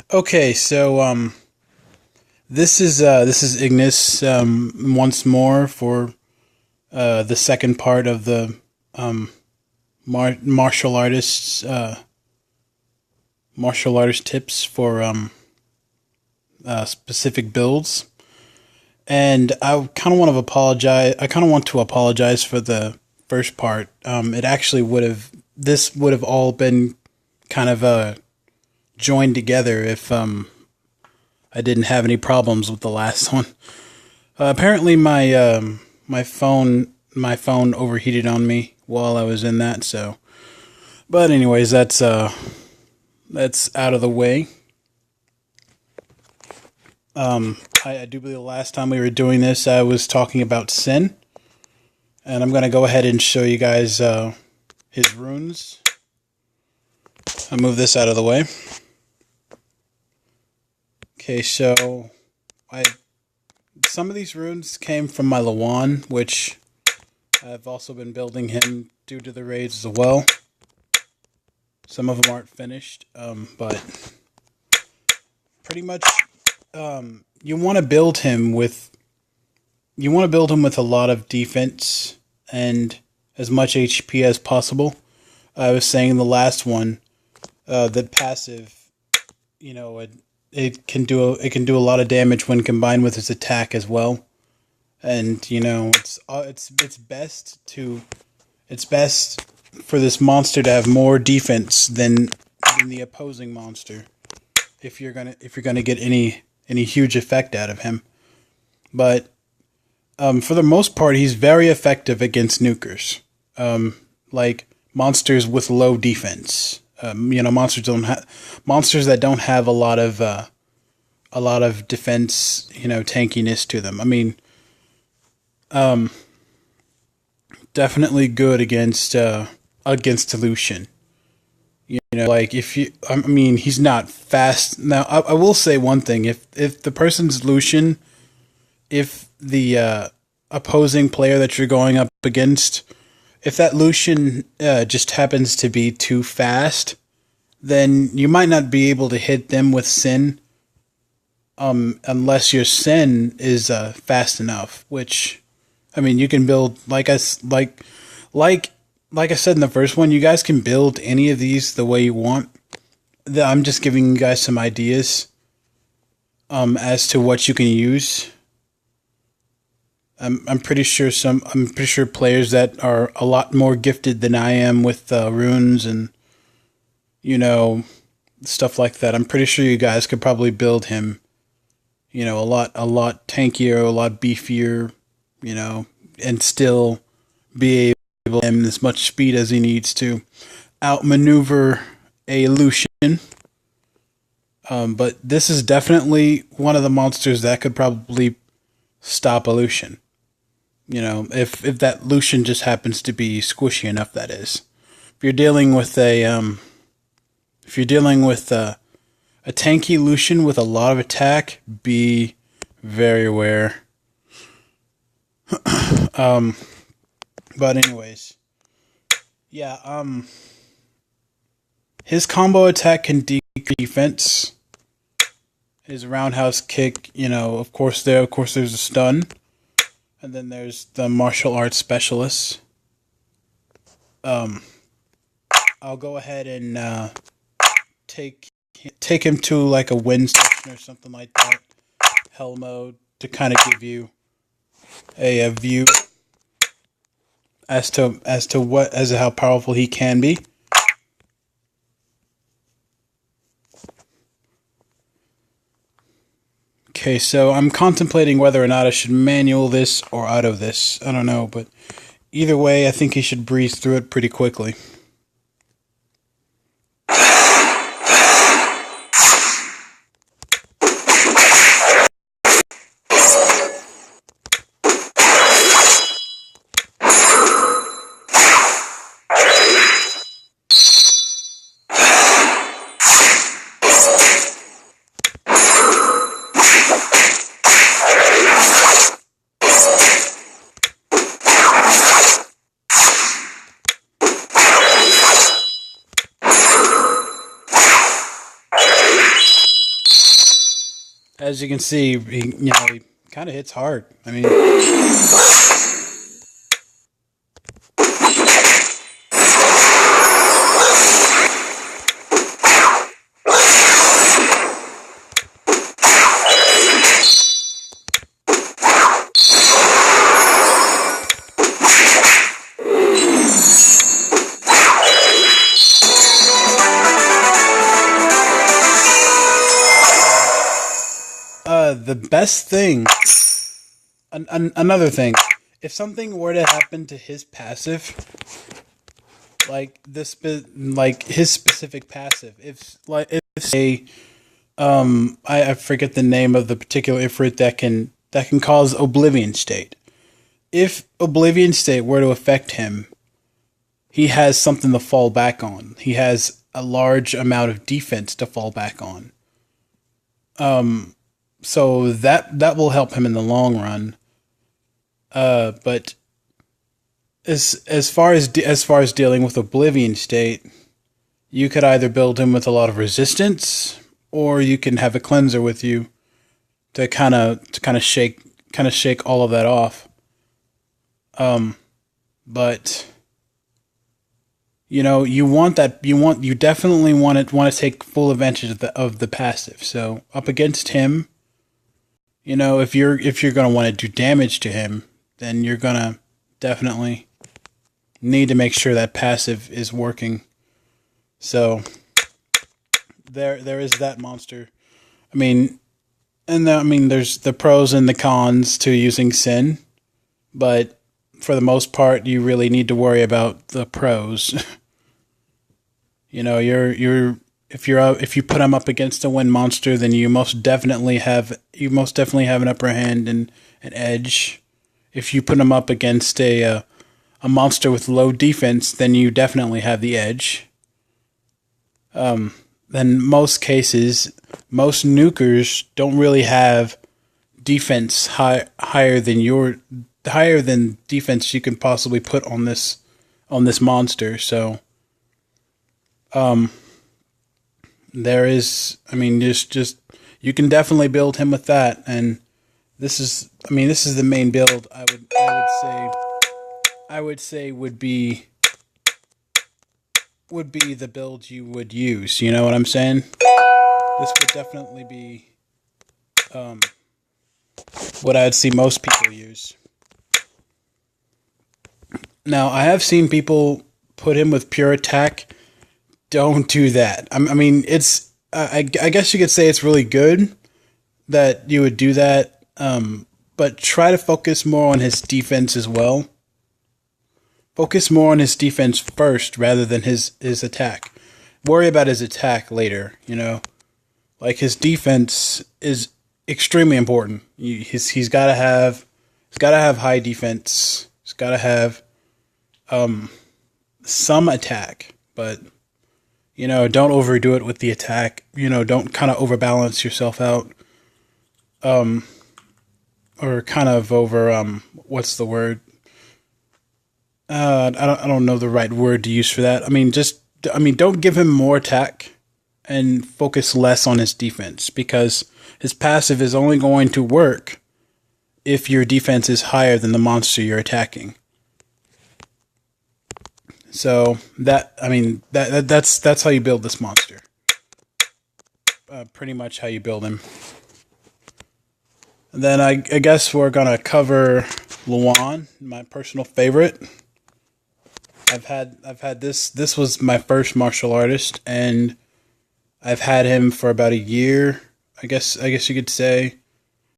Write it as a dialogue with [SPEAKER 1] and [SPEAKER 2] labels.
[SPEAKER 1] Okay, so this is Ignis once more for the second part of the um, martial artists martial artist tips for specific builds. And I kind of want to apologize. I kind of want to apologize for the first part. It actually would have this would have all been kind of joined together if I didn't have any problems with the last one. Apparently, my phone overheated on me while I was in that. So, but anyways, that's out of the way. I do believe the last time we were doing this, I was talking about Sin, and I'm gonna go ahead and show you guys his runes. I'll move this out of the way. Okay, so I some of these runes came from my Lawan, which I've also been building him due to the raids as well. Some of them aren't finished, but pretty much you want to build him with a lot of defense and as much HP as possible. I was saying in the last one that passive, it can do a lot of damage when combined with his attack as well. And it's best for this monster to have more defense than the opposing monster if you're gonna get any huge effect out of him. But for the most part, he's very effective against nukers, like monsters with low defense. Monsters that don't have a lot of defense, tankiness to them. I mean, definitely good against Lucian. Like I mean, he's not fast. Now, I will say one thing: if the person's Lucian, if the opposing player that you're going up against, if that Lucian just happens to be too fast, then you might not be able to hit them with Sin, unless your Sin is fast enough. Which, I mean, you can build like I said in the first one, you guys can build any of these the way you want. I'm just giving you guys some ideas as to what you can use. I'm pretty sure players that are a lot more gifted than I am with runes and you know stuff like that. I'm pretty sure you guys could probably build him, a lot tankier, a lot beefier, and still be able to him as much speed as he needs to outmaneuver a Lucian. But this is definitely one of the monsters that could probably stop a Lucian. If that Lucian just happens to be squishy enough, that is. If you're dealing with a tanky Lucian with a lot of attack, be very aware. But anyways, yeah. His combo attack can decrease defense. His roundhouse kick, of course there's a stun, and then there's the martial arts specialist. I'll go ahead and take take him to like a wind section or something like that, hell mode, to kind of give you a view as to how powerful he can be. Okay, so I'm contemplating whether or not I should manual this or auto this. I don't know, but either way, I think he should breeze through it pretty quickly. As you can see, he kind of hits hard. I mean, the best thing, another thing, if something were to happen to his passive, like his specific passive, if say, I forget the name of the particular ifrit that can cause Oblivion State. If Oblivion State were to affect him, he has something to fall back on. He has a large amount of defense to fall back on. So that will help him in the long run. But as far as dealing with Oblivion State, you could either build him with a lot of resistance, or you can have a cleanser with you to kind of shake all of that off. But you definitely want to take full advantage of the passive. So up against him, if you're gonna want to do damage to him, then you're gonna definitely need to make sure that passive is working. So there is that monster. I mean, there's the pros and the cons to using Sin, but for the most part, you really need to worry about the pros. You're if you put him up against a wind monster, then you most definitely have an upper hand and an edge. If you put him up against a monster with low defense, then you definitely have the edge. In most cases, most nukers don't really have defense higher than defense you can possibly put on this monster. So there is, just you can definitely build him with that, and this is the main build I would say would be the build you would use. You know what I'm saying? This would definitely be what I'd see most people use. Now, I have seen people put him with pure attack. Don't do that. It's I guess you could say it's really good that you would do that, but try to focus more on his defense as well. Focus more on his defense first rather than his attack. Worry about his attack later. Like, his defense is extremely important. He's got to have high defense. He's got to have some attack, but don't overdo it with the attack. Don't kind of overbalance yourself out, or kind of over what's the word? I don't know the right word to use for that. Don't give him more attack and focus less on his defense, because his passive is only going to work if your defense is higher than the monster you're attacking. So that's how you build this monster. Pretty much how you build him. And then I guess we're gonna cover Luan, my personal favorite. I've had this. This was my first martial artist, and I've had him for about a year. I guess you could say.